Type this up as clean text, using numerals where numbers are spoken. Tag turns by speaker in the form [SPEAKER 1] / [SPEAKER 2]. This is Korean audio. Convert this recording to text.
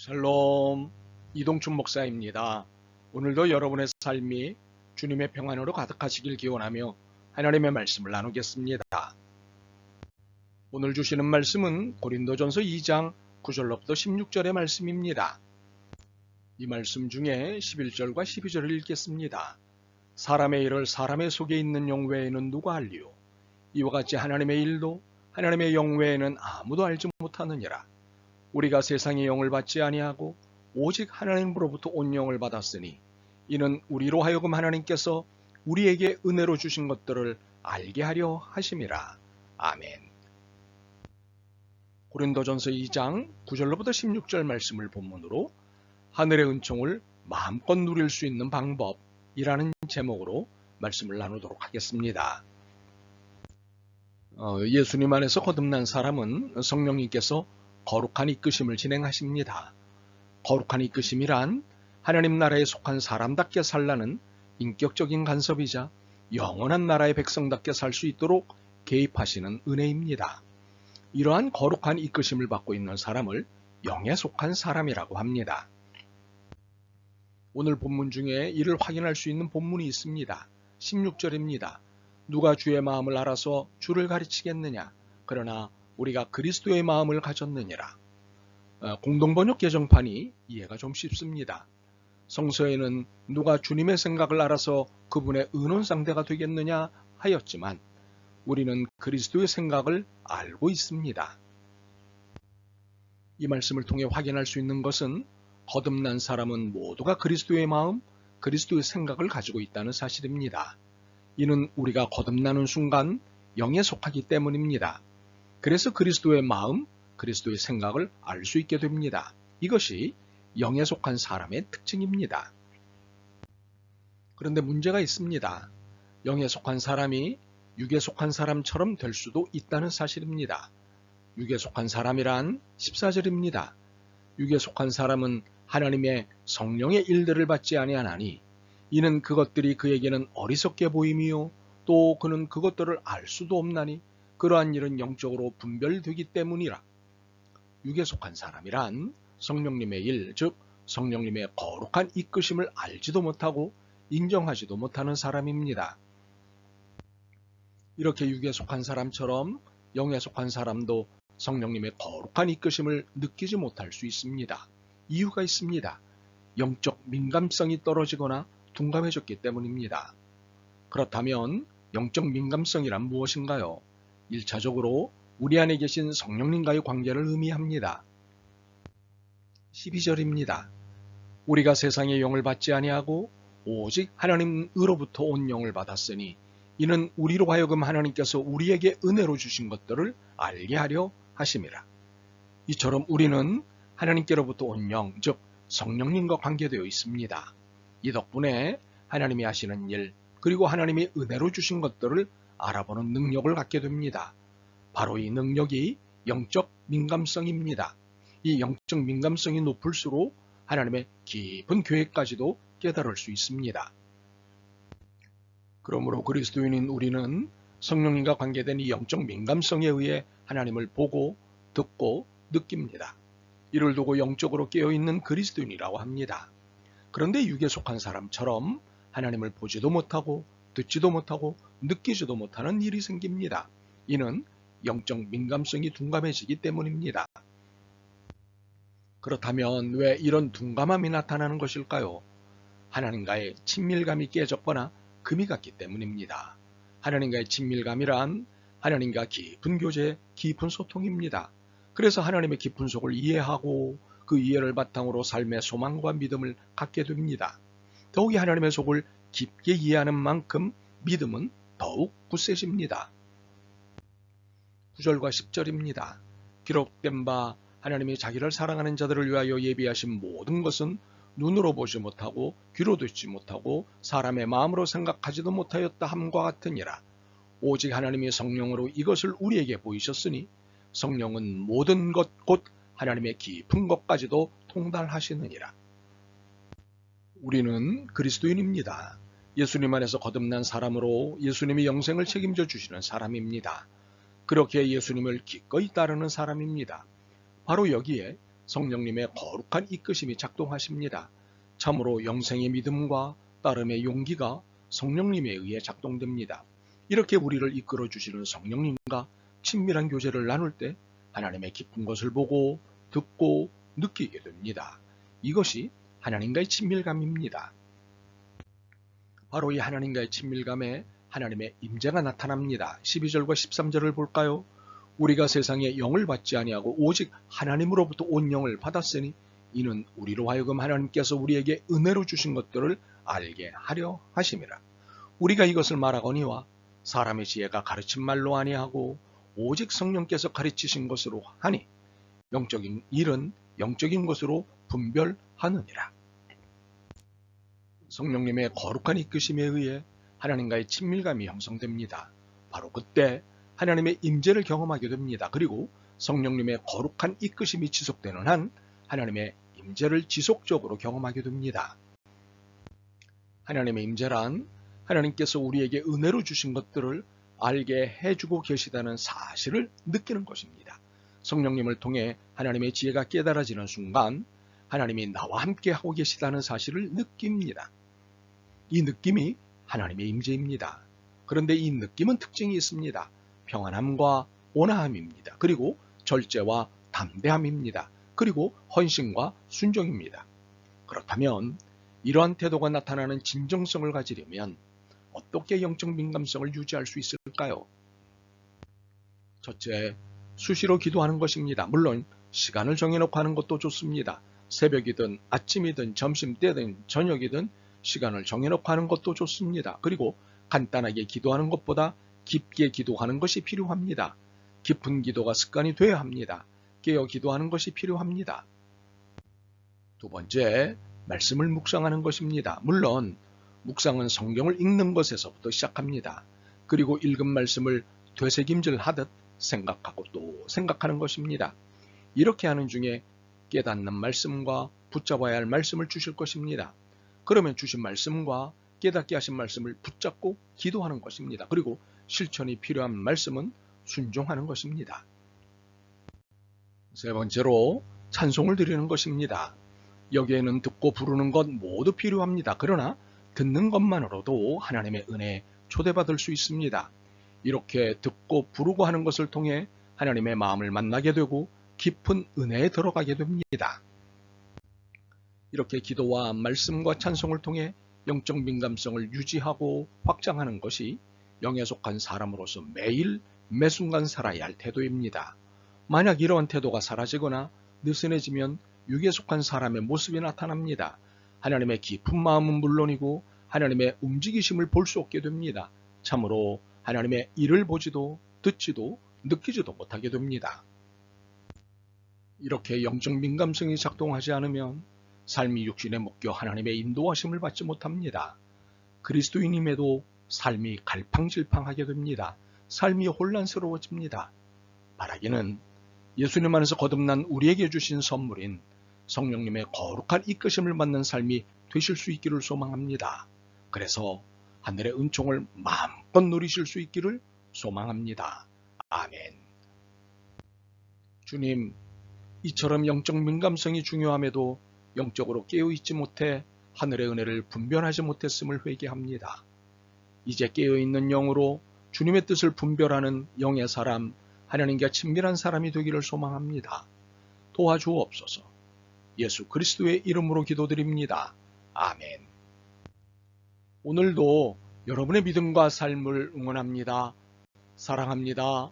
[SPEAKER 1] 샬롬, 이동춘 목사입니다. 오늘도 여러분의 삶이 주님의 평안으로 가득하시길 기원하며 하나님의 말씀을 나누겠습니다. 오늘 주시는 말씀은 고린도전서 2장 9절로부터 16절의 말씀입니다. 이 말씀 중에 11절과 12절을 읽겠습니다. 사람의 일을 사람의 속에 있는 영 외에는 누가 알리요? 이와 같이 하나님의 일도 하나님의 영 외에는 아무도 알지 못하느니라. 우리가 세상의 영을 받지 아니하고 오직 하나님으로부터 온 영을 받았으니 이는 우리로 하여금 하나님께서 우리에게 은혜로 주신 것들을 알게 하려 하심이라. 아멘. 고린도전서 2장 9절로부터 16절 말씀을 본문으로 하늘의 은총을 마음껏 누릴 수 있는 방법이라는 제목으로 말씀을 나누도록 하겠습니다. 예수님 안에서 거듭난 사람은 성령님께서 거룩한 이끄심을 진행하십니다. 거룩한 이끄심이란 하나님 나라에 속한 사람답게 살라는 인격적인 간섭이자 영원한 나라의 백성답게 살 수 있도록 개입하시는 은혜입니다. 이러한 거룩한 이끄심을 받고 있는 사람을 영에 속한 사람이라고 합니다. 오늘 본문 중에 이를 확인할 수 있는 본문이 있습니다. 16절입니다. 누가 주의 마음을 알아서 주를 가르치겠느냐? 그러나 우리가 그리스도의 마음을 가졌느니라. 공동번역 개정판이 이해가 좀 쉽습니다. 성서에는 누가 주님의 생각을 알아서 그분의 의논상대가 되겠느냐 하였지만 우리는 그리스도의 생각을 알고 있습니다. 이 말씀을 통해 확인할 수 있는 것은 거듭난 사람은 모두가 그리스도의 마음, 그리스도의 생각을 가지고 있다는 사실입니다. 이는 우리가 거듭나는 순간 영에 속하기 때문입니다. 그래서 그리스도의 마음, 그리스도의 생각을 알 수 있게 됩니다. 이것이 영에 속한 사람의 특징입니다. 그런데 문제가 있습니다. 영에 속한 사람이 육에 속한 사람처럼 될 수도 있다는 사실입니다. 육에 속한 사람이란 14절입니다. 육에 속한 사람은 하나님의 성령의 일들을 받지 아니하나니 이는 그것들이 그에게는 어리석게 보임이요 또 그는 그것들을 알 수도 없나니 그러한 일은 영적으로 분별되기 때문이라. 육에 속한 사람이란 성령님의 일, 즉 성령님의 거룩한 이끄심을 알지도 못하고 인정하지도 못하는 사람입니다. 이렇게 육에 속한 사람처럼 영에 속한 사람도 성령님의 거룩한 이끄심을 느끼지 못할 수 있습니다. 이유가 있습니다. 영적 민감성이 떨어지거나 둔감해졌기 때문입니다. 그렇다면 영적 민감성이란 무엇인가요? 1차적으로 우리 안에 계신 성령님과의 관계를 의미합니다. 12절입니다. 우리가 세상의 영을 받지 아니하고 오직 하나님으로부터 온 영을 받았으니 이는 우리로 하여금 하나님께서 우리에게 은혜로 주신 것들을 알게 하려 하심이라. 이처럼 우리는 하나님께로부터 온 영, 즉 성령님과 관계되어 있습니다. 이 덕분에 하나님이 하시는 일, 그리고 하나님이 은혜로 주신 것들을 알아보는 능력을 갖게 됩니다. 바로 이 능력이 영적 민감성입니다. 이 영적 민감성이 높을수록 하나님의 깊은 계획까지도 깨달을 수 있습니다. 그러므로 그리스도인인 우리는 성령님과 관계된 이 영적 민감성에 의해 하나님을 보고 듣고 느낍니다. 이를 두고 영적으로 깨어있는 그리스도인이라고 합니다. 그런데 육에 속한 사람처럼 하나님을 보지도 못하고 듣지도 못하고 느끼지도 못하는 일이 생깁니다. 이는 영적 민감성이 둔감해지기 때문입니다. 그렇다면 왜 이런 둔감함이 나타나는 것일까요? 하나님과의 친밀감이 깨졌거나 금이 갔기 때문입니다. 하나님과의 친밀감이란 하나님과 깊은 교제, 깊은 소통입니다. 그래서 하나님의 깊은 속을 이해하고 그 이해를 바탕으로 삶의 소망과 믿음을 갖게 됩니다. 더욱이 하나님의 속을 깊게 이해하는 만큼 믿음은 더욱 굳세집니다. 9절과 10절입니다. 기록된 바 하나님이 자기를 사랑하는 자들을 위하여 예비하신 모든 것은 눈으로 보지 못하고 귀로 듣지 못하고 사람의 마음으로 생각하지도 못하였다 함과 같으니라. 오직 하나님이 성령으로 이것을 우리에게 보이셨으니 성령은 모든 것 곧 하나님의 깊은 것까지도 통달하시느니라. 우리는 그리스도인입니다. 예수님 안에서 거듭난 사람으로 예수님이 영생을 책임져 주시는 사람입니다. 그렇게 예수님을 기꺼이 따르는 사람입니다. 바로 여기에 성령님의 거룩한 이끄심이 작동하십니다. 참으로 영생의 믿음과 따름의 용기가 성령님에 의해 작동됩니다. 이렇게 우리를 이끌어 주시는 성령님과 친밀한 교제를 나눌 때 하나님의 기쁜 것을 보고 듣고 느끼게 됩니다. 이것이 하나님과의 친밀감입니다. 바로 이 하나님과의 친밀감에 하나님의 임재가 나타납니다. 12절과 13절을 볼까요? 우리가 세상에 영을 받지 아니하고 오직 하나님으로부터 온 영을 받았으니 이는 우리로 하여금 하나님께서 우리에게 은혜로 주신 것들을 알게 하려 하심이라. 우리가 이것을 말하거니와 사람의 지혜가 가르친 말로 아니하고 오직 성령께서 가르치신 것으로 하니 영적인 일은 영적인 것으로 분별하느니라. 성령님의 거룩한 이끄심에 의해 하나님과의 친밀감이 형성됩니다. 바로 그때 하나님의 임재를 경험하게 됩니다. 그리고 성령님의 거룩한 이끄심이 지속되는 한 하나님의 임재를 지속적으로 경험하게 됩니다. 하나님의 임재란 하나님께서 우리에게 은혜로 주신 것들을 알게 해주고 계시다는 사실을 느끼는 것입니다. 성령님을 통해 하나님의 지혜가 깨달아지는 순간 하나님이 나와 함께 하고 계시다는 사실을 느낍니다. 이 느낌이 하나님의 임재입니다. 그런데 이 느낌은 특징이 있습니다. 평안함과 온화함입니다. 그리고 절제와 담대함입니다. 그리고 헌신과 순종입니다. 그렇다면 이러한 태도가 나타나는 진정성을 가지려면 어떻게 영적 민감성을 유지할 수 있을까요? 첫째, 수시로 기도하는 것입니다. 물론 시간을 정해놓고 하는 것도 좋습니다. 새벽이든 아침이든 점심때든 저녁이든 시간을 정해놓고 하는 것도 좋습니다. 그리고 간단하게 기도하는 것보다 깊게 기도하는 것이 필요합니다. 깊은 기도가 습관이 되어야 합니다. 깨어 기도하는 것이 필요합니다. 두 번째, 말씀을 묵상하는 것입니다. 물론 묵상은 성경을 읽는 것에서부터 시작합니다. 그리고 읽은 말씀을 되새김질 하듯 생각하고 또 생각하는 것입니다. 이렇게 하는 중에 깨닫는 말씀과 붙잡아야 할 말씀을 주실 것입니다. 그러면 주신 말씀과 깨닫게 하신 말씀을 붙잡고 기도하는 것입니다. 그리고 실천이 필요한 말씀은 순종하는 것입니다. 세 번째로 찬송을 드리는 것입니다. 여기에는 듣고 부르는 것 모두 필요합니다. 그러나 듣는 것만으로도 하나님의 은혜에 초대받을 수 있습니다. 이렇게 듣고 부르고 하는 것을 통해 하나님의 마음을 만나게 되고 깊은 은혜에 들어가게 됩니다. 이렇게 기도와 말씀과 찬송을 통해 영적 민감성을 유지하고 확장하는 것이 영에 속한 사람으로서 매일 매순간 살아야 할 태도입니다. 만약 이러한 태도가 사라지거나 느슨해지면 육에 속한 사람의 모습이 나타납니다. 하나님의 깊은 마음은 물론이고 하나님의 움직이심을 볼 수 없게 됩니다. 참으로 하나님의 일을 보지도 듣지도 느끼지도 못하게 됩니다. 이렇게 영적 민감성이 작동하지 않으면 삶이 육신에 묶여 하나님의 인도하심을 받지 못합니다. 그리스도인임에도 삶이 갈팡질팡하게 됩니다. 삶이 혼란스러워집니다. 바라기는 예수님 안에서 거듭난 우리에게 주신 선물인 성령님의 거룩한 이끄심을 받는 삶이 되실 수 있기를 소망합니다. 그래서 하늘의 은총을 마음껏 누리실 수 있기를 소망합니다. 아멘. 주님, 이처럼 영적 민감성이 중요함에도 영적으로 깨어있지 못해 하늘의 은혜를 분별하지 못했음을 회개합니다. 이제 깨어있는 영으로 주님의 뜻을 분별하는 영의 사람, 하나님과 친밀한 사람이 되기를 소망합니다. 도와주옵소서. 예수 그리스도의 이름으로 기도드립니다. 아멘. 오늘도 여러분의 믿음과 삶을 응원합니다. 사랑합니다.